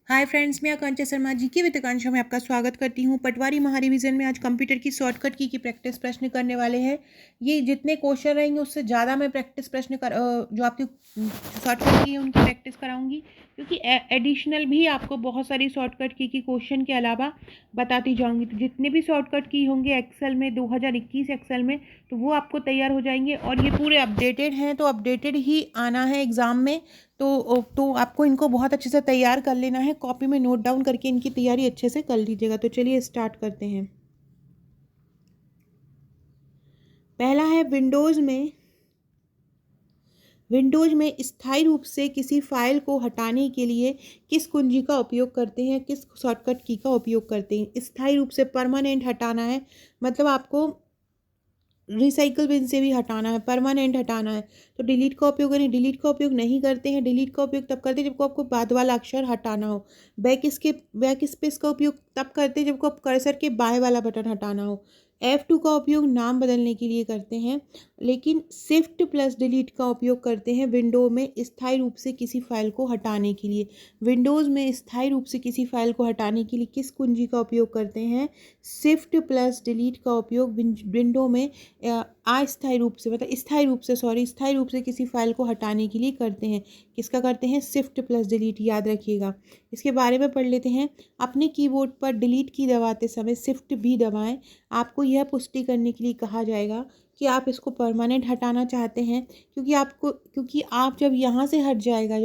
Hi friends, मैं आकांक्षा शर्मा जी की वित्ताकांक्षा में आपका स्वागत करती हूँ। पटवारी महारिवीजन में आज कंप्यूटर की शॉर्टकट की प्रैक्टिस प्रश्न करने वाले हैं। ये जितने क्वेश्चन रहेंगे उससे ज़्यादा मैं प्रैक्टिस प्रश्न जो आपकी शॉर्टकट की है उनकी प्रैक्टिस कराऊंगी, क्योंकि एडिशनल भी आपको बहुत सारी शॉर्टकट की क्वेश्चन के अलावा बताती जाऊंगी। तो जितने भी शॉर्टकट की होंगे एक्सेल में 2021 एक्सेल में, तो वो आपको तैयार हो जाएंगे और ये पूरे अपडेटेड हैं, तो अपडेटेड ही आना है एग्ज़ाम में। तो आपको इनको बहुत अच्छे से तैयार कर लेना है, कॉपी में नोट डाउन करके इनकी तैयारी अच्छे से कर लीजिएगा। तो चलिए स्टार्ट करते हैं। पहला है विंडोज में स्थायी रूप से किसी फाइल को हटाने के लिए किस कुंजी का उपयोग करते हैं, किस शॉर्टकट की का उपयोग करते हैं। स्थायी रूप से परमानेंट हटाना है, मतलब आपको रिसाइकल बिन से भी हटाना है, परमानेंट हटाना है तो डिलीट का उपयोग करें। डिलीट का उपयोग नहीं करते हैं, डिलीट का उपयोग तब करते हैं जब आपको बाद वाला अक्षर हटाना हो। बैक स्पेस का उपयोग तब करते हैं जब आप कर्सर के बाएं वाला बटन हटाना हो। F2 का उपयोग नाम बदलने के लिए करते हैं, लेकिन शिफ्ट प्लस डिलीट का उपयोग करते हैं विंडो में स्थायी रूप से किसी फाइल को हटाने के लिए। विंडोज़ में स्थायी रूप से किसी फाइल को हटाने के लिए किस कुंजी का उपयोग करते हैं? शिफ्ट प्लस डिलीट का उपयोग विंडो में अस्थायी रूप से, मतलब स्थायी रूप से किसी फाइल को हटाने के लिए करते हैं। किसका करते हैं? शिफ्ट प्लस डिलीट, याद रखिएगा। इसके बारे में पढ़ लेते हैं। अपने कीबोर्ड पर डिलीट की दबाते समय शिफ्ट भी दबाएं। आपको यह पुष्टि करने के लिए कहा जाएगा कि आप इसको परमानेंट हटाना चाहते हैं, क्योंकि आप जब यहाँ से हट जाएगा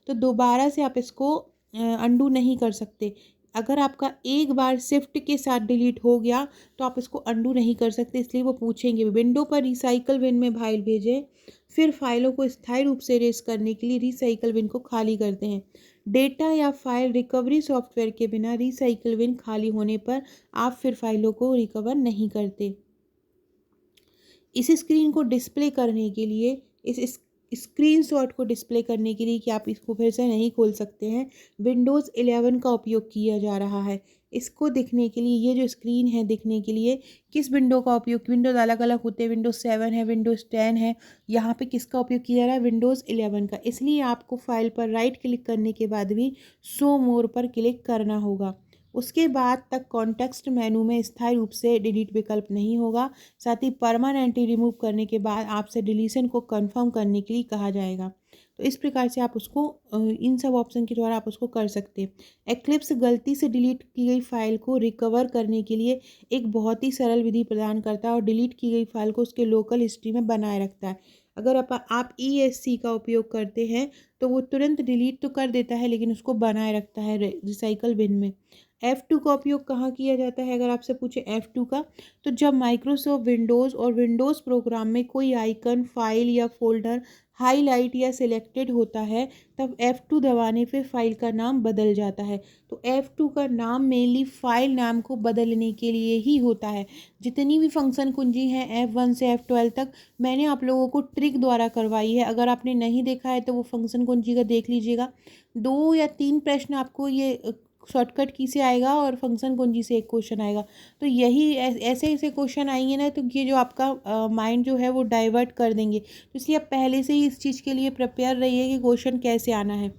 तो दोबारा से आप इसको अंडू नहीं कर सकते। अगर आपका एक बार शिफ्ट के साथ डिलीट हो गया तो आप इसको अंडू नहीं कर सकते, इसलिए वो पूछेंगे। विंडो पर रिसाइकल बिन में फाइल भेजें, फिर फाइलों को स्थायी रूप से इरेज करने के लिए रिसाइकल बिन को खाली करते हैं। डेटा या फाइल रिकवरी सॉफ्टवेयर के बिना रिसाइकल बिन खाली होने पर आप फिर फाइलों को रिकवर नहीं करते। इस स्क्रीन को डिस्प्ले करने के लिए इस स्क्रीनशॉट को डिस्प्ले करने के लिए कि आप इसको फिर से नहीं खोल सकते हैं, विंडोज़ 11 का उपयोग किया जा रहा है। इसको दिखने के लिए, ये जो स्क्रीन है दिखने के लिए किस विंडो का उपयोग, विंडोज़ अलग अलग होते हैं, विंडोज़ 7 है, विंडोज़ 10 है, यहाँ पे किसका उपयोग किया जा रहा है? विंडोज़ 11 का। इसलिए आपको फाइल पर राइट क्लिक करने के बाद भी शो मोर पर क्लिक करना होगा। उसके बाद तक कॉन्टेक्स्ट मेनू में स्थायी रूप से डिलीट विकल्प नहीं होगा। साथ ही परमानेंटली रिमूव करने के बाद आपसे डिलीशन को कंफर्म करने के लिए कहा जाएगा। तो इस प्रकार से आप उसको इन सब ऑप्शन के द्वारा आप उसको कर सकते हैं। एक्लिप्स गलती से डिलीट की गई फाइल को रिकवर करने के लिए एक बहुत ही सरल विधि प्रदान करता है और डिलीट की गई फाइल को उसके लोकल हिस्ट्री में बनाए रखता है। अगर आप ESC का उपयोग करते हैं तो वो तुरंत डिलीट तो कर देता है, लेकिन उसको बनाए रखता है रिसाइकल बिन में। F2 का उपयोग कहाँ किया जाता है? अगर आपसे पूछे F2 का, तो जब माइक्रोसॉफ्ट विंडोज़ और विंडोज़ प्रोग्राम में कोई आइकन, फाइल या फोल्डर हाईलाइट या सिलेक्टेड होता है, तब F2 दबाने पे फाइल का नाम बदल जाता है। तो F2 का नाम मेनली फाइल नाम को बदलने के लिए ही होता है। जितनी भी फंक्शन कुंजी हैं F1 से F12 तक, मैंने आप लोगों को ट्रिक द्वारा करवाई है। अगर आपने नहीं देखा है तो वो फंक्शन कुंजी का देख लीजिएगा। 2 या 3 प्रश्न आपको ये शॉर्टकट की से आएगा और फंक्शन कुंजी से एक क्वेश्चन आएगा। तो यही ऐसे ऐसे क्वेश्चन आएंगे ना, तो ये जो आपका माइंड जो है वो डाइवर्ट कर देंगे। तो इसलिए आप पहले से ही इस चीज़ के लिए प्रिपेयर रहिए कि क्वेश्चन कैसे आना है।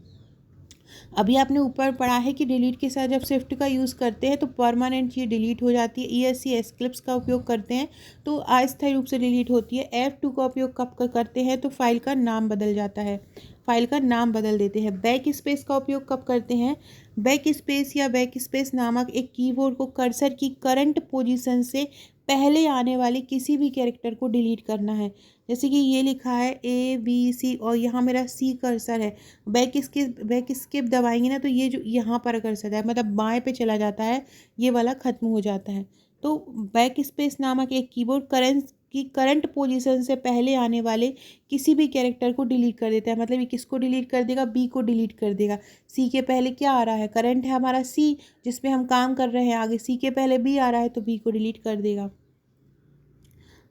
अभी आपने ऊपर पढ़ा है कि डिलीट के साथ जब शिफ्ट का यूज़ करते हैं तो परमानेंट ये डिलीट हो जाती है। ESC एस्क्लिप्स का उपयोग करते हैं तो अस्थायी रूप से डिलीट होती है। F2 का उपयोग कब करते हैं? तो फाइल का नाम बदल जाता है, फाइल का नाम बदल देते हैं। बैक स्पेस का उपयोग कब करते हैं? बैक स्पेस या बैक स्पेस नामक एक कीबोर्ड को कर्सर की करंट पोजीशन से पहले आने वाले किसी भी कैरेक्टर को डिलीट करना है। जैसे कि ये लिखा है ABC और यहाँ मेरा C कर्सर है। बैक स्किप दबाएंगे ना तो ये जो यहाँ पर कर्सर है, मतलब बाएं पे चला जाता है, ये वाला ख़त्म हो जाता है। तो बैक स्पेस नामक एक कीबोर्ड करंट पोजीशन से पहले आने वाले किसी भी कैरेक्टर को डिलीट कर देता है। मतलब ये किसको डिलीट कर देगा? B को डिलीट कर देगा। C के पहले क्या आ रहा है? करंट है हमारा C, जिसमें हम काम कर रहे हैं। आगे C के पहले B आ रहा है तो B को डिलीट कर देगा।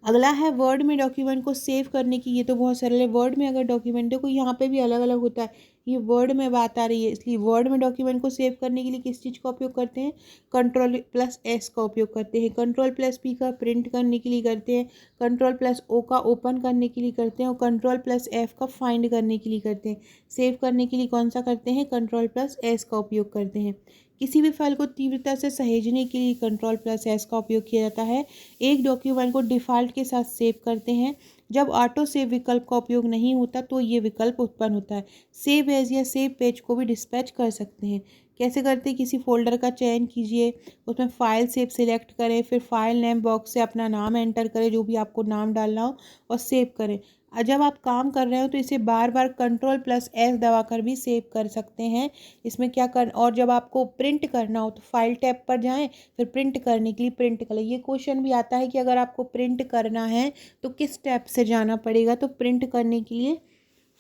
अगला है वर्ड में डॉक्यूमेंट को सेव करने की। ये तो बहुत सरल है। वर्ड में अगर डॉक्यूमेंट, देखो यहाँ पे भी अलग अलग होता है। ये वर्ड में बात आ रही है, इसलिए वर्ड में डॉक्यूमेंट को सेव करने के लिए किस चीज़ का उपयोग करते हैं, Ctrl+S का उपयोग करते हैं। Ctrl+P का प्रिंट करने के लिए करते हैं, Ctrl+O का ओपन करने के लिए करते हैं और Ctrl+F का फाइंड करने के लिए करते हैं। सेव करने के लिए कौन सा करते हैं, Ctrl+S का उपयोग करते हैं। किसी भी फाइल को तीव्रता से सहेजने के लिए Ctrl+S का उपयोग किया जाता है। एक डॉक्यूमेंट को डिफ़ॉल्ट के साथ सेव करते हैं। जब ऑटो सेव विकल्प का उपयोग नहीं होता तो ये विकल्प उत्पन्न होता है। सेव एज या सेव पेज को भी डिस्पैच कर सकते हैं। कैसे करते हैं, किसी फोल्डर का चयन कीजिए, उसमें फाइल सेव सिलेक्ट करें, फिर फाइल नेम बॉक्स से अपना नाम एंटर करें, जो भी आपको नाम डालना हो, और सेव करें। जब आप काम कर रहे हो तो इसे बार बार Ctrl+S दबाकर भी सेव कर सकते हैं। इसमें क्या कर, और जब आपको प्रिंट करना हो तो फाइल टैब पर जाएं, फिर प्रिंट करने के लिए प्रिंट करें। ये क्वेश्चन भी आता है कि अगर आपको प्रिंट करना है तो किस टैब से जाना पड़ेगा, तो प्रिंट करने के लिए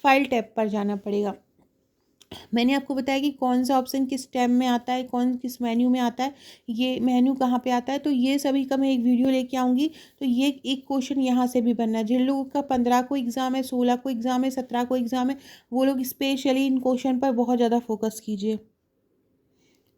फाइल टैब पर जाना पड़ेगा। मैंने आपको बताया कि कौन सा ऑप्शन किस टैब में आता है, कौन किस मेन्यू में आता है, ये मेन्यू कहाँ पे आता है, तो ये सभी का मैं एक वीडियो लेके आऊँगी। तो ये एक क्वेश्चन यहाँ से भी बनना है। जिन लोगों का 15 को एग्ज़ाम है, 16 को एग्ज़ाम है, 17 को एग्ज़ाम है, वो लोग स्पेशली इन क्वेश्चन पर बहुत ज़्यादा फोकस कीजिए।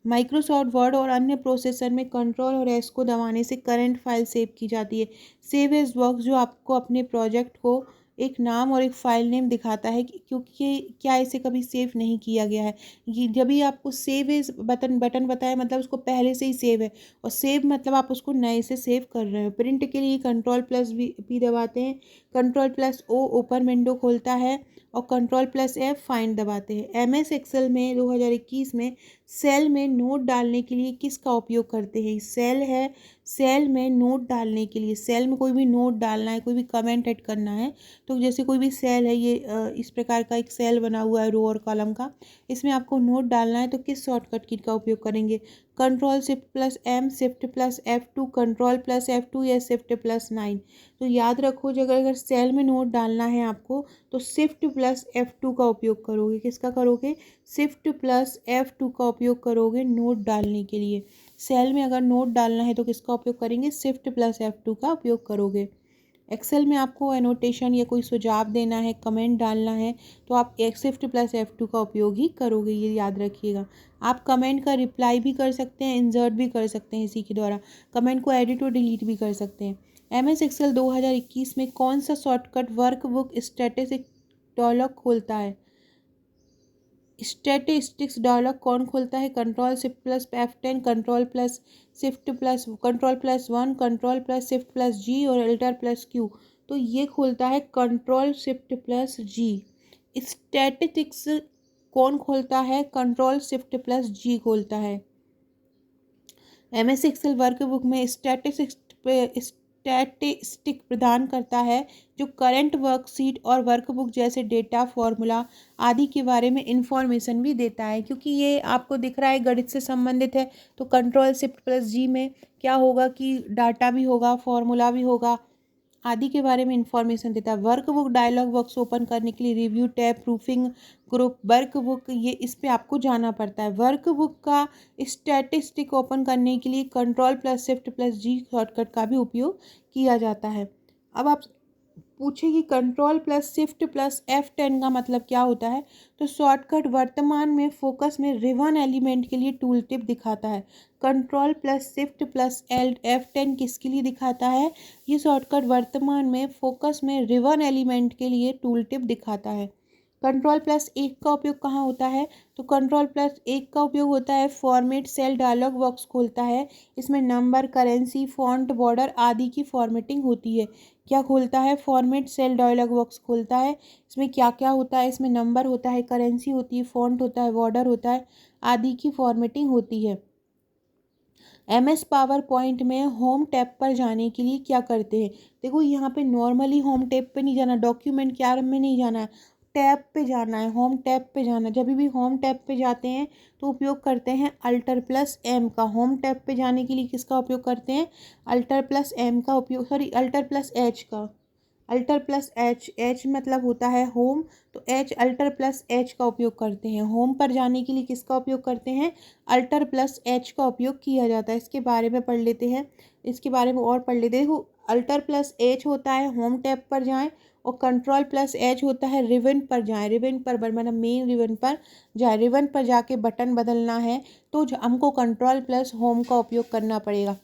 माइक्रोसॉफ्ट वर्ड और अन्य प्रोसेसर में Ctrl और S को दबाने से करंट फाइल सेव की जाती है। सेव एज बॉक्स जो आपको अपने प्रोजेक्ट को एक नाम और एक फ़ाइल नेम दिखाता है क्योंकि क्या इसे कभी सेव नहीं किया गया है। ये जब भी आपको सेव एज बटन बताया, मतलब उसको पहले से ही सेव है, और सेव मतलब आप उसको नए से सेव कर रहे हो। प्रिंट के लिए Ctrl+P दबाते हैं, Ctrl+O ओपन विंडो खोलता है, और Ctrl+F फाइंड दबाते हैं। MS एक्सेल में 2021 में सेल में नोट डालने के लिए किसका उपयोग करते हैं, सेल है, सेल में नोट डालने के लिए, सेल में कोई भी नोट डालना है, कोई भी कमेंट ऐड करना है, तो जैसे कोई भी सेल है, ये इस प्रकार का एक सेल बना हुआ है रो और कॉलम का, इसमें आपको नोट डालना है तो किस शॉर्टकट की का उपयोग करेंगे, Ctrl+Shift+M, Shift+F2, Ctrl+F2 या Shift+9। तो याद रखो, जब अगर सेल में नोट डालना है आपको तो Shift+F2 का उपयोग करोगे। किसका करोगे, Shift+F2 का उपयोग करोगे नोट डालने के लिए। सेल में अगर नोट डालना है तो किसका उपयोग करेंगे, Shift+F2 का उपयोग करोगे। एक्सेल में आपको एनोटेशन या कोई सुझाव देना है, कमेंट डालना है, तो आप Shift+F2 का उपयोग ही करोगे, ये याद रखिएगा। आप कमेंट का रिप्लाई भी कर सकते हैं, इंसर्ट भी कर सकते हैं, इसी के द्वारा कमेंट को एडिट और डिलीट भी कर सकते हैं। MS एक्सेल 2021 में कौन सा शॉर्टकट वर्कबुक स्टैटिस्टिक्स डायलॉग खोलता है, स्टैटिस्टिक्स डायलॉग कौन खोलता है, Ctrl+Shift+F10, Ctrl+1, Ctrl+Shift+G और Alt+Q। तो ये खोलता है Ctrl+Shift+G। स्टैटिस्टिक्स कौन खोलता है, Ctrl+Shift+G खोलता है। MS एक्सेल वर्कबुक में स्टैटिस्टिक प्रदान करता है जो करंट वर्कशीट और वर्कबुक जैसे डेटा, फॉर्मूला आदि के बारे में इंफॉर्मेशन भी देता है। क्योंकि ये आपको दिख रहा है गणित से संबंधित है, तो Ctrl+Shift+G में क्या होगा कि डाटा भी होगा, फॉर्मूला भी होगा, आदि के बारे में इंफॉर्मेशन देता है। वर्कबुक डायलॉग बॉक्स ओपन करने के लिए review tab, proofing group, workbook, ये इस पे आपको जाना पड़ता है। वर्कबुक का स्टैटिस्टिक ओपन करने के लिए Ctrl+Shift+G शॉर्टकट का भी उपयोग किया जाता है। अब आप पूछे कि Ctrl+Shift+F10 का मतलब क्या होता है, तो शॉर्टकट वर्तमान में फोकस में रिबन एलिमेंट के लिए टूल टिप दिखाता है। Ctrl+Shift+F10 किसके लिए दिखाता है, ये शॉर्टकट वर्तमान में फोकस में रिबन एलिमेंट के लिए टूल टिप दिखाता है। Ctrl+1 का उपयोग कहाँ होता है, तो Ctrl+1 का उपयोग होता है फॉर्मेट सेल डायलॉग बॉक्स खोलता है। इसमें नंबर, करेंसी, फॉन्ट, बॉर्डर आदि की फॉर्मेटिंग होती है। क्या खोलता है, फॉर्मेट सेल डायलॉग बॉक्स खोलता है। इसमें क्या क्या होता है, इसमें नंबर होता है, करेंसी होती है, फॉन्ट होता है, बॉर्डर होता है, आदि की फॉर्मेटिंग होती है। MS पावर पॉइंट में होम टैब पर जाने के लिए क्या करते हैं, देखो यहाँ पे नॉर्मली होम टैब पे नहीं जाना, डॉक्यूमेंट के आरंभ में नहीं जाना है, टैब पे जाना है, होम टैब पे जाना है। जब भी होम टैब पे जाते हैं तो उपयोग करते हैं Alt+M का। होम टैब पे जाने के लिए किसका उपयोग करते हैं, Alt+M का उपयोग, सॉरी Alt+H का। Alt+H, H मतलब होता है होम, तो Alt+H का उपयोग करते हैं। होम पर जाने के लिए किसका उपयोग करते हैं, Alt+H का उपयोग किया जाता है। इसके बारे में पढ़ लेते हैं, इसके बारे में और पढ़ लेते हैं। देखो Alt+H होता है होम टैब पर जाएं, और कंट्रोल प्लस एच होता है रिबन पर जाएं, रिबन पर मतलब मेन रिबन पर जाए, रिबन पर जाके बटन बदलना है तो हमको कंट्रोल प्लस होम का उपयोग करना पड़ेगा।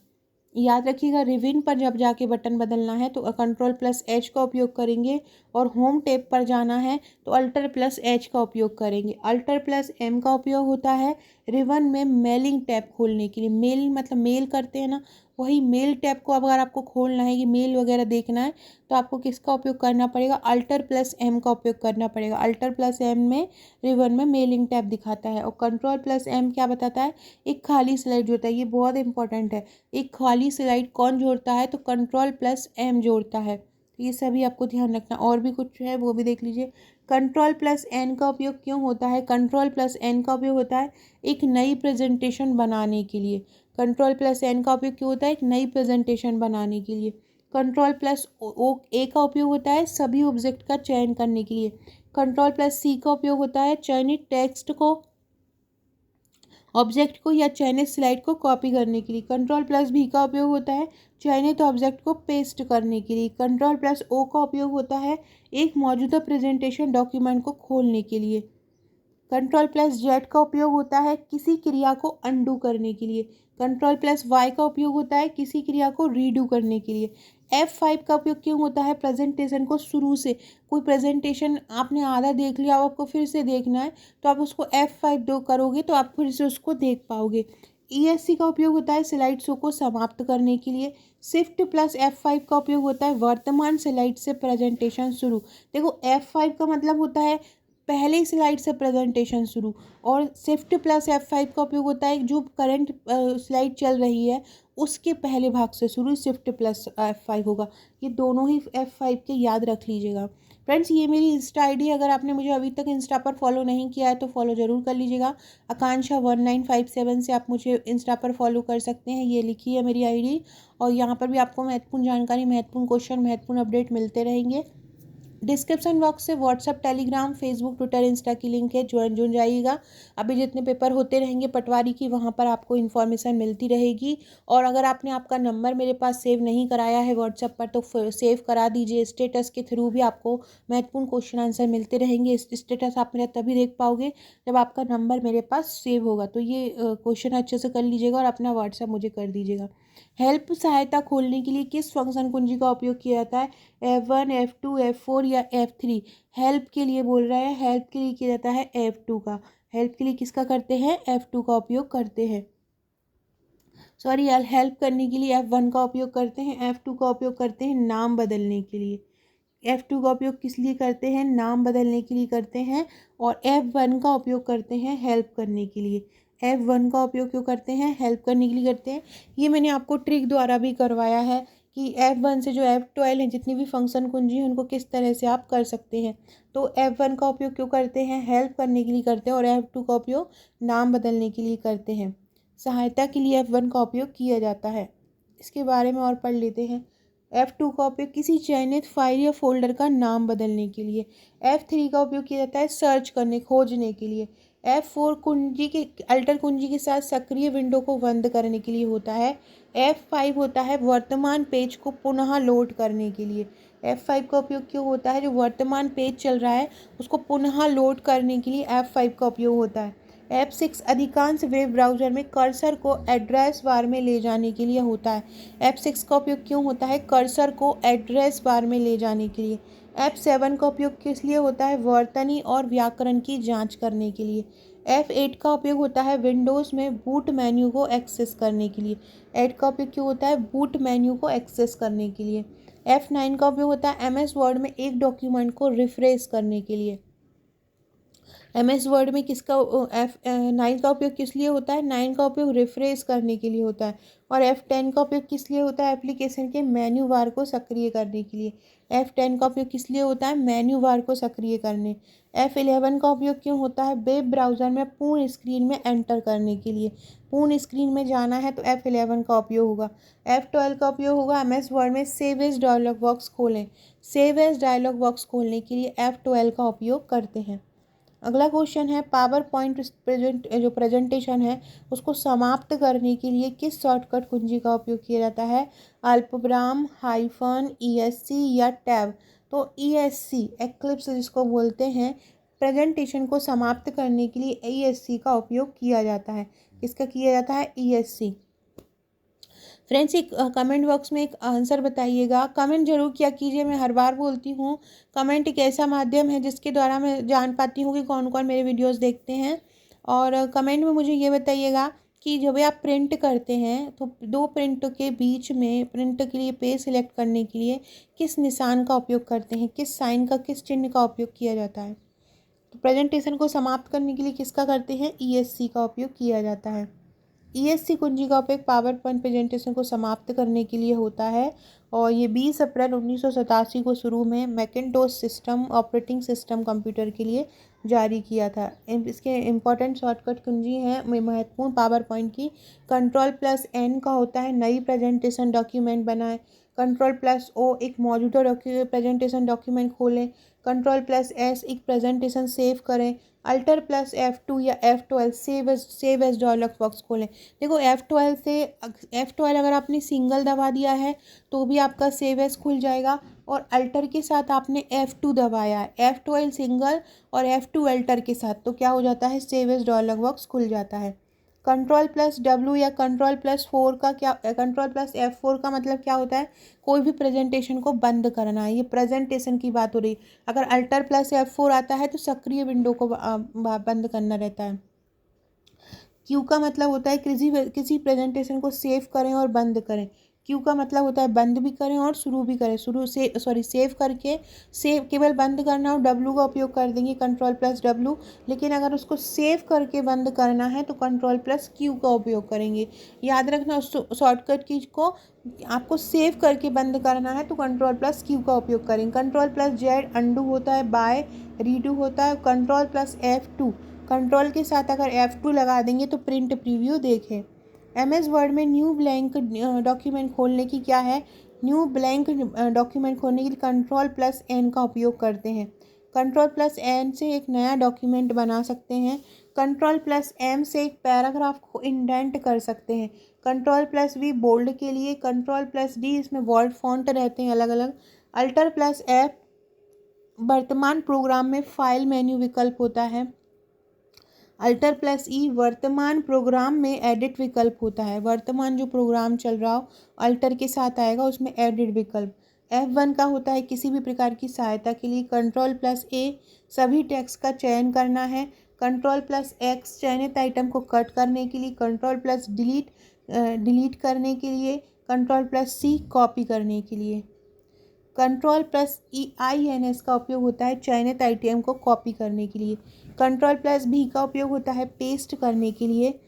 याद रखिएगा, रिबन पर जब जाके बटन बदलना है तो कंट्रोल प्लस एच का उपयोग करेंगे, और होम टैब पर जाना है तो अल्टर प्लस एच का उपयोग करेंगे। अल्टर प्लस एम का उपयोग होता है रिबन में मेलिंग टैब खोलने के लिए। मेल मतलब मेल करते हैं ना, वही मेल टैब को अगर आपको खोलना है कि मेल वगैरह देखना है तो आपको किसका उपयोग करना पड़ेगा, अल्टर प्लस एम का उपयोग करना पड़ेगा। अल्टर प्लस एम में रिबन में मेलिंग टैब दिखाता है, और कंट्रोल प्लस एम क्या बताता है, एक खाली स्लाइड जोड़ता है। ये बहुत इंपॉर्टेंट है, एक खाली स्लाइड कौन जोड़ता है, तो कंट्रोल प्लस एम जोड़ता है। तो ये सभी आपको ध्यान रखना। और भी कुछ है वो भी देख लीजिए। कंट्रोल प्लस एन का उपयोग क्यों होता है, कंट्रोल प्लस एन का उपयोग होता है एक नई प्रेजेंटेशन बनाने के लिए। कंट्रोल प्लस एन का उपयोग क्यों होता है, एक नई प्रेजेंटेशन बनाने के लिए। कंट्रोल प्लस ओ ए का उपयोग होता है सभी ऑब्जेक्ट का चयन करने के लिए। कंट्रोल प्लस सी का उपयोग होता है चयनित टेक्स्ट को, ऑब्जेक्ट को या चयनित स्लाइड को कॉपी करने के लिए। कंट्रोल प्लस भी का उपयोग होता है चयनित ऑब्जेक्ट को पेस्ट करने के लिए। कंट्रोल प्लस ओ का उपयोग होता है एक मौजूदा प्रेजेंटेशन डॉक्यूमेंट को खोलने के लिए। कंट्रोल प्लस जेड का उपयोग होता है किसी क्रिया को अंडू करने के लिए। कंट्रोल प्लस वाई का उपयोग होता है किसी क्रिया को रीडू करने के लिए। F5 का उपयोग क्यों होता है, प्रेजेंटेशन को शुरू से, कोई प्रेजेंटेशन आपने आधा देख लिया, अब आपको फिर से देखना है तो आप उसको F5 दो करोगे तो आप फिर से उसको देख पाओगे। ESC का उपयोग होता है स्लाइड शो को समाप्त करने के लिए। शिफ्ट प्लस F5 का उपयोग होता है वर्तमान स्लाइड से प्रेजेंटेशन शुरू। देखो F5 का मतलब होता है पहले स्लाइड से प्रेजेंटेशन शुरू, और शिफ्ट प्लस F5 का उपयोग होता है जो करंट स्लाइड चल रही है उसके पहले भाग से शुरू शिफ्ट प्लस F5 होगा। ये दोनों ही F5 के याद रख लीजिएगा। फ्रेंड्स, ये मेरी इंस्टा आईडी है, अगर आपने मुझे अभी तक इंस्टा पर फॉलो नहीं किया है तो फॉलो ज़रूर कर लीजिएगा। आकांक्षा 1957 से आप मुझे इंस्टा पर फॉलो कर सकते हैं, ये लिखी है मेरी आईडी। और यहाँ पर भी आपको महत्वपूर्ण जानकारी, महत्वपूर्ण क्वेश्चन, महत्वपूर्ण अपडेट मिलते रहेंगे। डिस्क्रिप्शन बॉक्स से WhatsApp, Telegram, Facebook, Twitter, Insta की लिंक है, जुड़ जाइएगा। अभी जितने पेपर होते रहेंगे पटवारी की, वहाँ पर आपको इन्फॉर्मेशन मिलती रहेगी। और अगर आपने आपका नंबर मेरे पास सेव नहीं कराया है व्हाट्सअप पर तो सेव करा दीजिए। स्टेटस के थ्रू भी आपको महत्वपूर्ण क्वेश्चन आंसर मिलते रहेंगे। स्टेटस आप मेरा तभी देख पाओगे जब आपका नंबर मेरे पास सेव होगा। तो ये क्वेश्चन अच्छे से कर लीजिएगा और अपना व्हाट्सअप मुझे कर दीजिएगा। हेल्प सहायता खोलने के लिए किस फंक्शन कुंजी का उपयोग किया जाता है, F1, F2, F4 या F3। हेल्प के लिए बोल रहा है, हेल्प के लिए किया जाता है F2 का। हेल्प के लिए किसका करते हैं, F2 का उपयोग करते हैं। सॉरी यार, हेल्प करने के लिए F1 का उपयोग करते हैं, F2 का उपयोग करते हैं नाम बदलने के लिए। F2 का उपयोग किस लिए करते हैं, नाम बदलने के लिए करते हैं। और F1 का उपयोग करते हैं हेल्प करने के लिए। F1 का उपयोग क्यों करते हैं, हेल्प करने के लिए करते हैं। ये मैंने आपको ट्रिक द्वारा भी करवाया है कि F1 से जो F12 है, जितनी भी फंक्शन कुंजी हैं उनको किस तरह से आप कर सकते हैं। तो F1 का उपयोग क्यों करते हैं, हेल्प करने के लिए करते हैं, और F2 का उपयोग नाम बदलने के लिए करते हैं। सहायता के लिए F1 का उपयोग किया जाता है। इसके बारे में और पढ़ लेते हैं। F2 का उपयोग किसी चयनित फाइल या फोल्डर का नाम बदलने के लिए। F3 का उपयोग किया जाता है सर्च करने, खोजने के लिए। F4 कुंजी के, अल्टर कुंजी के साथ सक्रिय विंडो को बंद करने के लिए होता है। F5 होता है वर्तमान पेज को पुनः लोड करने के लिए। F5 का उपयोग क्यों होता है, जो वर्तमान पेज चल रहा है उसको पुनः लोड करने के लिए F5 का उपयोग होता है। F6 अधिकांश वेब ब्राउज़र में कर्सर को एड्रेस बार में ले जाने के लिए होता है। F6 का उपयोग क्यों होता है, कर्सर को एड्रेस बार में ले जाने के लिए। F7 का उपयोग किस लिए होता है, वर्तनी और व्याकरण की जांच करने के लिए। F8 का उपयोग होता है विंडोज़ में बूट मेन्यू को एक्सेस करने के लिए। 8 का उपयोग क्यों होता है, बूट मेन्यू को एक्सेस करने के लिए। F9 का उपयोग होता है MS वर्ड में एक डॉक्यूमेंट को रिफ्रेश करने के लिए। MS वर्ड में किसका F9 का उपयोग किस लिए होता है, 9 का उपयोग रिफ्रेश करने के लिए होता है। और F10 का उपयोग किस लिए होता है, एप्लीकेशन के मेन्यू बार को सक्रिय करने के लिए। F10 का उपयोग किस लिए होता है, मेन्यू बार को सक्रिय करने। F11 का उपयोग क्यों होता है, वेब ब्राउज़र में पूर्ण स्क्रीन में एंटर करने के लिए। पूर्ण स्क्रीन में जाना है तो F11 का उपयोग होगा। F12 का उपयोग होगा MS वर्ड में सेव एज डायलॉग बॉक्स खोलें। सेव एज डायलॉग बॉक्स खोलने के लिए F12 का उपयोग करते हैं। अगला क्वेश्चन है, पावर पॉइंट जो प्रेजेंटेशन है उसको समाप्त करने के लिए किस शॉर्टकट कुंजी का उपयोग किया जाता है, अल्पविराम, हाइफन, ESC या टैब। तो ESC एक्लिप्स जिसको बोलते हैं, प्रेजेंटेशन को समाप्त करने के लिए ESC का उपयोग किया जाता है। किसका किया जाता है? ESC। फ्रेंड्स एक कमेंट बॉक्स में एक आंसर बताइएगा, कमेंट जरूर किया कीजिए। मैं हर बार बोलती हूँ, कमेंट एक ऐसा माध्यम है जिसके द्वारा मैं जान पाती हूँ कि कौन कौन मेरे वीडियोस देखते हैं। और कमेंट में मुझे ये बताइएगा कि जब भी आप प्रिंट करते हैं तो दो प्रिंट के बीच में प्रिंट के लिए पेज सिलेक्ट करने के लिए किस निशान का उपयोग करते हैं, किस साइन का, किस चिन्ह का उपयोग किया जाता है। तो प्रेजेंटेशन को समाप्त करने के लिए किसका करते हैं? ESC का उपयोग किया जाता है। ESC कुंजी का उपयोग पावर पॉइंट प्रेजेंटेशन को समाप्त करने के लिए होता है और ये 20 अप्रैल 1987 को शुरू में Macintosh system operating system computer के लिए जारी किया था। इसके इम्पॉर्टेंट शॉर्टकट कुंजी हैं महत्वपूर्ण पावर पॉइंट की। Ctrl+N का होता है नई प्रेजेंटेशन डॉक्यूमेंट बनाए। Ctrl+O एक मौजूदा प्रेजेंटेशन डॉक्यूमेंट खोलें। Ctrl+S एक प्रेजेंटेशन सेव करें। Alt+F2 या F12 save as dialogue box खोलें। देखो F12 अगर आपने सिंगल दबा दिया है तो भी आपका सेव एज खुल जाएगा, और अल्टर के साथ आपने F2 दबाया है, F12 सिंगल और F2 अल्टर के साथ, तो क्या हो जाता है? सेव एज डायलॉग बॉक्स खुल जाता है। Ctrl+W या Ctrl+4 का क्या, Ctrl+F4 का मतलब क्या होता है? कोई भी प्रेजेंटेशन को बंद करना है। ये प्रेजेंटेशन की बात हो रही। अगर Alt+F4 आता है तो सक्रिय विंडो को बंद करना रहता है। Q का मतलब होता है किसी प्रेजेंटेशन को सेव करें और बंद करें। Q का मतलब होता है बंद भी करें और शुरू भी करें। सेव करके केवल बंद करना, और W का उपयोग कर देंगे Ctrl+W। लेकिन अगर उसको सेव करके बंद करना है तो Ctrl+Q का उपयोग करेंगे। याद रखना शॉर्टकट की को, आपको सेव करके बंद करना है तो Ctrl+Q का उपयोग करेंगे। Ctrl+Z अंडू होता है, बाय रीडू होता है। Ctrl+F2 कंट्रोल के साथ अगर F2 लगा देंगे तो प्रिंट प्रीव्यू देखें। MS वर्ड में न्यू ब्लैंक डॉक्यूमेंट खोलने की क्या है? न्यू ब्लैंक डॉक्यूमेंट खोलने के लिए Ctrl+N का उपयोग करते हैं। Ctrl+N से एक नया डॉक्यूमेंट बना सकते हैं। Ctrl+M से एक पैराग्राफ को इंडेंट कर सकते हैं। Ctrl+V बोल्ड के लिए, Ctrl+D इसमें वर्ड फॉन्ट रहते हैं अलग अलग। Alt+F वर्तमान प्रोग्राम में फाइल मेन्यू विकल्प होता है। Alt+E वर्तमान प्रोग्राम में एडिट विकल्प होता है। वर्तमान जो प्रोग्राम चल रहा हो अल्टर के साथ आएगा, उसमें एडिट विकल्प। F1 का होता है किसी भी प्रकार की सहायता के लिए। Ctrl+A सभी टेक्स्ट का चयन करना है। Ctrl+X चयनित आइटम को कट करने के लिए। Ctrl+Delete डिलीट करने के लिए। Ctrl+C कॉपी करने के लिए। Ctrl+INS का उपयोग होता है चयनित आइटम को कॉपी करने के लिए। Ctrl+V का उपयोग होता है पेस्ट करने के लिए।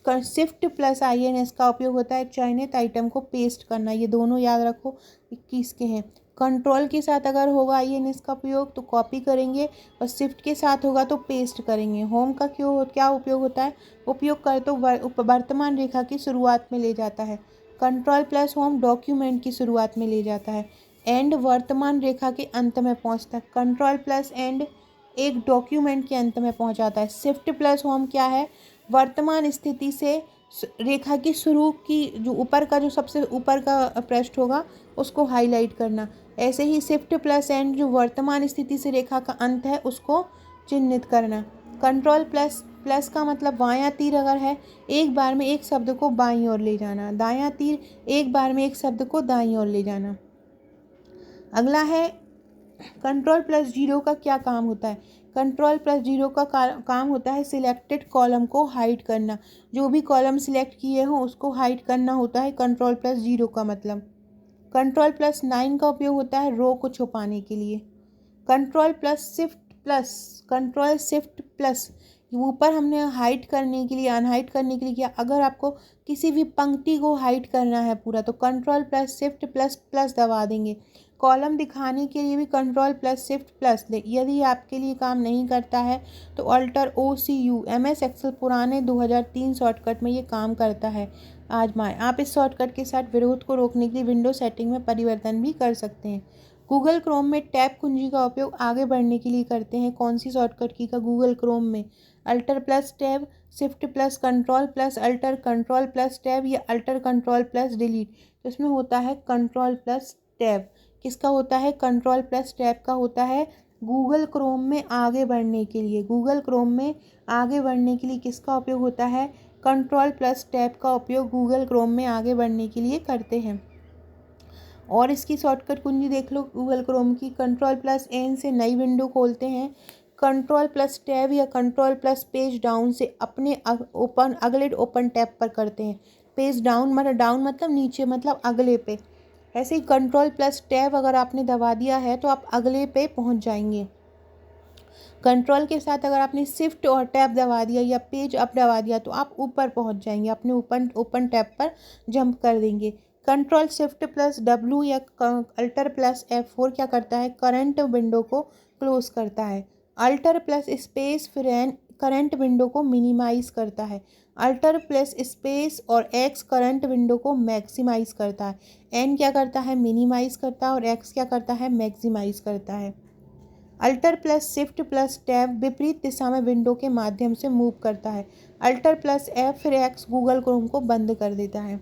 Shift+INS का उपयोग होता है चयनित आइटम को पेस्ट करना। ये दोनों याद रखो 21 के हैं। कंट्रोल के साथ अगर होगा INS का उपयोग तो कॉपी करेंगे, और शिफ्ट के साथ होगा तो पेस्ट करेंगे। होम का क्या उपयोग होता है? उपयोग कर तो वर्तमान रेखा की शुरुआत में ले जाता है। Ctrl+Home डॉक्यूमेंट की शुरुआत में ले जाता है। एंड वर्तमान रेखा के अंत में पहुंचता है। Ctrl+End एक डॉक्यूमेंट के अंत में पहुंचाता है। Shift+Home क्या है? वर्तमान स्थिति से रेखा की शुरू की जो ऊपर का जो सबसे ऊपर का पृष्ठ होगा उसको हाईलाइट करना। ऐसे ही Shift+End जो वर्तमान स्थिति से रेखा का अंत है उसको चिन्हित करना। Ctrl++ का मतलब बायां तीर अगर है, एक बार में एक शब्द को बाईं ओर ले जाना। दायां तीर एक बार में एक शब्द को दाईं ओर ले जाना। अगला है Ctrl+0 का क्या काम होता है? Ctrl+0 का काम होता है सिलेक्टेड कॉलम को हाइड करना। जो भी कॉलम सिलेक्ट किए हों उसको हाइड करना होता है Ctrl+0 का मतलब। Ctrl+9 का उपयोग होता है रो को छुपाने के लिए। Ctrl+Shift+ ऊपर हमने हाइड करने के लिए अनहाइड करने के लिए किया। अगर आपको किसी भी पंक्ति को हाइड करना है पूरा तो Ctrl+Shift++ दबा देंगे। कॉलम दिखाने के लिए भी Ctrl+Shift+ दें। यदि आपके लिए काम नहीं करता है तो Alt+OCU MS एक्सेल पुराने 2003 शॉर्टकट में ये काम करता है। आजमाएं। आप इस शॉर्टकट के साथ विरोध को रोकने के लिए विंडो सेटिंग में परिवर्तन भी कर सकते हैं। गूगल क्रोम में टैब कुंजी का उपयोग आगे बढ़ने के लिए करते हैं। कौन सी शॉर्टकट की का गूगल क्रोम में? Alt+Tab Shift+Ctrl+Alt Ctrl+Tab या Alt Ctrl+Delete। तो इसमें होता है Ctrl+Tab। किसका होता है, कंट्रोल प्लस टैब का होता है गूगल क्रोम में आगे बढ़ने के लिए। गूगल क्रोम में आगे बढ़ने के लिए किसका उपयोग होता है, कंट्रोल प्लस टैब का उपयोग गूगल क्रोम में आगे बढ़ने के लिए करते हैं। और इसकी शॉर्टकट कुंजी देख लो गूगल क्रोम की, कंट्रोल प्लस एन से नई विंडो खोलते हैं, कंट्रोल प्लस टैब या कंट्रोल प्लस पेज डाउन से अपने अगले ओपन टैब पर करते हैं। पेज डाउन मतलब नीचे, मतलब अगले पे। ऐसे ही कंट्रोल प्लस टैब अगर आपने दबा दिया है तो आप अगले पे पहुंच जाएंगे। कंट्रोल के साथ अगर आपने शिफ्ट और टैब दबा दिया या पेज अप दबा दिया तो आप ऊपर पहुंच जाएंगे, अपने ओपन टैब पर जंप कर देंगे। कंट्रोल शिफ्ट प्लस डब्ल्यू या अल्टर प्लस F4 क्या करता है, करंट विंडो को क्लोज करता है। अल्टर प्लस स्पेस फिर एन करंट विंडो को मिनिमाइज करता है। अल्टर प्लस स्पेस और एक्स करंट विंडो को मैक्सिमाइज करता है। एन क्या करता है, मिनिमाइज करता है, और एक्स क्या करता है, मैक्सिमाइज करता है। Alter plus shift plus tab विपरीत दिशा में विंडो के माध्यम से मूव करता है। अल्टर प्लस एफ फिर एक्स गूगल क्रोम को बंद कर देता है।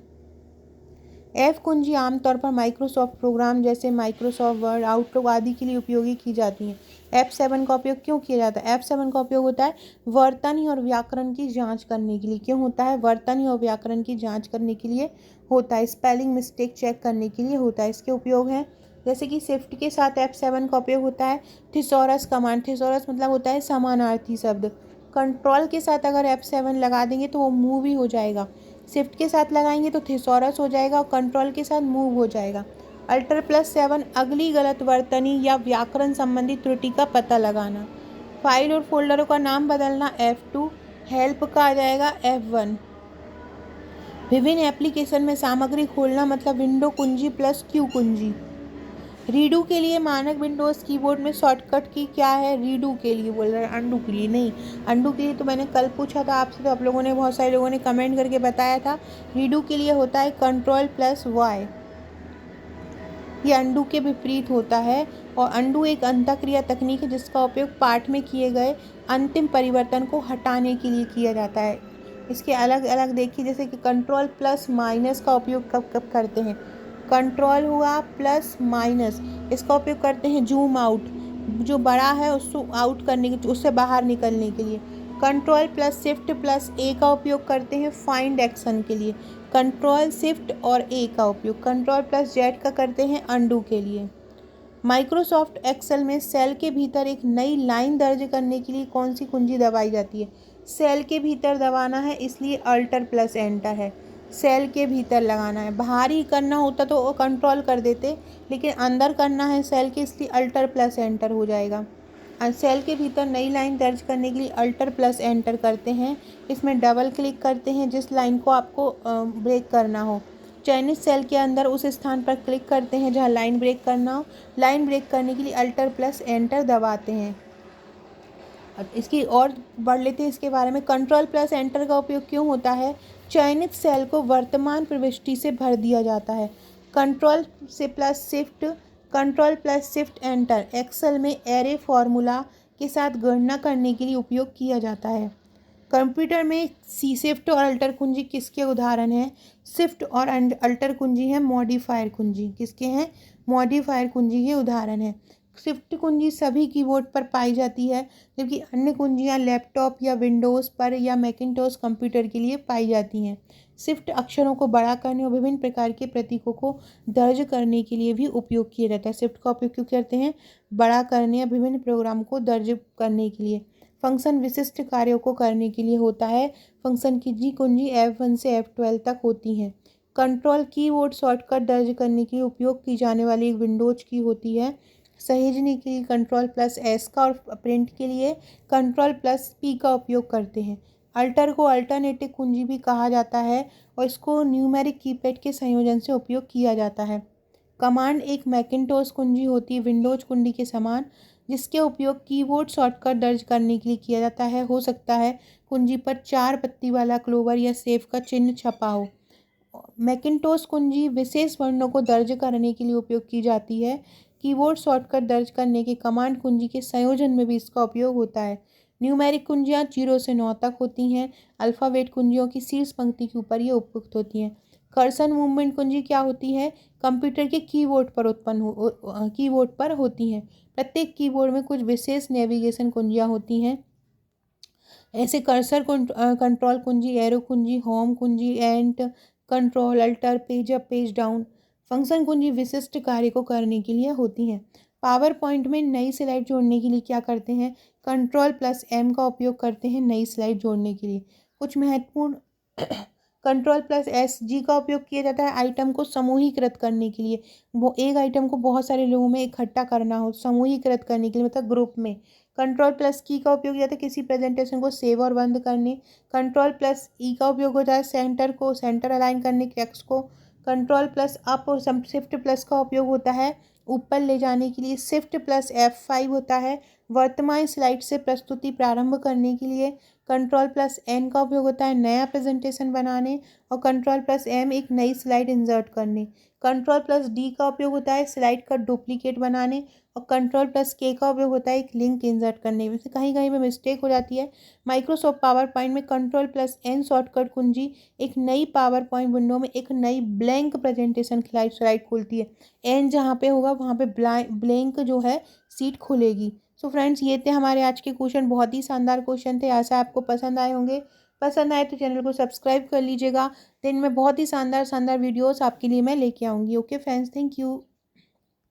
एफ कुंजी आमतौर पर माइक्रोसॉफ्ट प्रोग्राम जैसे माइक्रोसॉफ्ट वर्ड, आउटलुक आदि के लिए उपयोगी की जाती हैं। F7 का उपयोग क्यों किया जाता है, F7 का उपयोग होता है वर्तनी और व्याकरण की जांच करने के लिए। क्यों होता है, वर्तनी और व्याकरण की जांच करने के लिए होता है, स्पेलिंग मिस्टेक चेक करने के लिए होता है। इसके उपयोग हैं जैसे कि शिफ्ट के साथ F7 का उपयोग होता है थिसॉरस कमांड, थिसॉरस मतलब होता है समानार्थी शब्द। कंट्रोल के साथ अगर F7 लगा देंगे तो वो मूव ही हो जाएगा, शिफ्ट के साथ लगाएंगे तो थिसॉरस हो जाएगा और कंट्रोल के साथ मूव हो जाएगा। अल्टर प्लस 7 अगली गलत वर्तनी या व्याकरण संबंधी त्रुटि का पता लगाना। फाइल और फोल्डरों का नाम बदलना F2, हेल्प का आ जाएगा F1। विभिन्न एप्लीकेशन में सामग्री खोलना मतलब विंडो कुंजी प्लस क्यू कुंजी। रीडू के लिए मानक विंडोज़ कीबोर्ड में शॉर्टकट की क्या है, रीडू के लिए बोल रहे हैं, अंडू के लिए नहीं। अंडू के लिए तो मैंने कल पूछा था आपसे, तो आप लोगों ने, बहुत सारे लोगों ने कमेंट करके बताया था। रीडू के लिए होता है कंट्रोल प्लस वाई, ये अंडू के विपरीत होता है। और अंडू एक अंतःक्रिया तकनीक है जिसका उपयोग पाठ में किए गए अंतिम परिवर्तन को हटाने के लिए किया जाता है। इसके अलग अलग देखिए, जैसे कि कंट्रोल प्लस माइनस का उपयोग कब कब करते हैं। कंट्रोल हुआ प्लस माइनस, इसका उपयोग करते हैं जूम आउट, जो बड़ा है उसको आउट करने के, उससे बाहर निकलने के लिए। कंट्रोल प्लस शिफ्ट प्लस ए का उपयोग करते हैं फाइंड एक्शन के लिए। कंट्रोल शिफ्ट और ए का उपयोग कंट्रोल प्लस जेड का करते हैं अंडू के लिए। माइक्रोसॉफ्ट एक्सेल में सेल के भीतर एक नई लाइन दर्ज करने के लिए कौन सी कुंजी दबाई जाती है, सेल के भीतर दबाना है इसलिए अल्टर प्लस एंटर है। सेल के भीतर लगाना है, बाहर ही करना होता तो वो कंट्रोल कर देते, लेकिन अंदर करना है सेल के, इसलिए अल्टर प्लस एंटर हो जाएगा। सेल के भीतर नई लाइन दर्ज करने के लिए अल्टर प्लस एंटर करते हैं। इसमें डबल क्लिक करते हैं जिस लाइन को आपको ब्रेक करना हो। चयनित सेल के अंदर उस स्थान पर क्लिक करते हैं जहां लाइन ब्रेक करना हो। लाइन ब्रेक करने के लिए अल्टर प्लस एंटर दबाते हैं। अब इसकी और बढ़ लेते हैं इसके बारे में। कंट्रोल प्लस एंटर का उपयोग क्यों होता है, चयनित सेल को वर्तमान प्रविष्टि से भर दिया जाता है। कंट्रोल से plus shift, control plus shift enter Excel में एरे फॉर्मूला के साथ गणना करने के लिए उपयोग किया जाता है। कंप्यूटर में सी शिफ्ट और अल्टर कुंजी किसके उदाहरण हैं, शिफ्ट और अल्टर कुंजी है मॉडिफायर कुंजी, किसके हैं, मॉडिफायर कुंजी के उदाहरण हैं। शिफ्ट कुंजी सभी कीबोर्ड पर पाई जाती है, जबकि अन्य कुंजियां लैपटॉप या विंडोज़ पर या मैकिन्टॉश कंप्यूटर के लिए पाई जाती हैं। शिफ्ट अक्षरों को बड़ा करने और विभिन्न प्रकार के प्रतीकों को दर्ज करने के लिए भी उपयोग किया जाता है। शिफ्ट का उपयोग क्यों करते हैं, बड़ा करने या विभिन्न प्रोग्राम को दर्ज करने के लिए। फंक्शन विशिष्ट कार्यों को करने के लिए होता है। फंक्शन की कुंजी F1 से F12 तक होती हैं। कंट्रोल कीबोर्ड शॉर्टकट दर्ज करने के लिए उपयोग की जाने वाली एक विंडोज की होती है। सहेजने के लिए कंट्रोल प्लस एस का और प्रिंट के लिए कंट्रोल प्लस पी का उपयोग करते हैं। अल्टर को अल्टरनेटिव कुंजी भी कहा जाता है और इसको न्यूमेरिक कीपैड के संयोजन से उपयोग किया जाता है। कमांड एक मैकिन्टॉश कुंजी होती है विंडोज कुंजी के समान, जिसके उपयोग कीबोर्ड शॉर्टकट दर्ज करने के लिए किया जाता है। हो सकता है कुंजी पर 4 पत्ती वाला क्लोवर या सेव का चिन्ह छपा हो। मैकिन्टॉश कुंजी विशेष वर्णों को दर्ज करने के लिए उपयोग की जाती है। कीबोर्ड शॉर्टकट दर्ज करने के कमांड कुंजी के संयोजन में भी इसका उपयोग होता है। न्यूमेरिक कुंजियाँ 0 से 9 तक होती हैं। अल्फ़ाबेट कुंजियों की शीर्ष पंक्ति के ऊपर ये उपयुक्त होती हैं। कर्सर मूवमेंट कुंजी क्या होती है? कंप्यूटर के कीबोर्ड पर कीबोर्ड पर होती हैं। प्रत्येक कीबोर्ड में कुछ विशेष नेविगेशन कुंजियाँ होती हैं। ऐसे कर्सर कंट्रोल कुंजी, एरो कुंजी, होम कुंजी, and control, alter, page up, page down. Function कुंजी विशिष्ट कार्य को करने के लिए होती हैं। पावर पॉइंट में नई स्लाइड जोड़ने के लिए क्या करते हैं? कंट्रोल+M का उपयोग करते हैं नई स्लाइड जोड़ने के लिए। कुछ महत्वपूर्ण कंट्रोल+SG का उपयोग किया जाता है आइटम को समूहीकृत करने के लिए। वो एक आइटम को बहुत सारे लोगों में इकट्ठा करना हो, समूहीकृत करने के लिए, मतलब ग्रुप में। कंट्रोल+की का उपयोग किया जाता है किसी प्रेजेंटेशन को सेव और बंद करने। कंट्रोल+E का उपयोग होता है सेंटर अलाइन करने, टेक्स्ट को। कंट्रोल+अप और शिफ्ट+ का उपयोग होता है ऊपर ले जाने के लिए। शिफ्ट+F5 होता है वर्तमान स्लाइड से प्रस्तुति प्रारंभ करने के लिए। कंट्रोल+N का उपयोग होता है नया प्रेजेंटेशन बनाने, और कंट्रोल+M एक नई स्लाइड इंसर्ट करने। कंट्रोल+D का उपयोग होता है स्लाइड का डुप्लीकेट बनाने, और कंट्रोल+K का उपयोग होता है एक लिंक इंसर्ट करने में। कहीं कहीं पे मिस्टेक हो जाती है। माइक्रोसॉफ्ट पावर पॉइंट में कंट्रोल+N शॉर्टकट कुंजी एक नई पावर पॉइंट विंडो में एक नई ब्लैंक प्रेजेंटेशन स्लाइड खोलती है। एन जहाँ पे होगा वहाँ पे ब्लैंक जो है सीट खुलेगी। सो फ्रेंड्स, ये थे हमारे आज के क्वेश्चन। बहुत ही शानदार क्वेश्चन थे, आशा आपको पसंद आए होंगे। पसंद आए तो चैनल को सब्सक्राइब कर लीजिएगा। दिन में बहुत ही शानदार शानदार वीडियोस आपके लिए मैं लेके आऊँगी। Okay friends, thank you.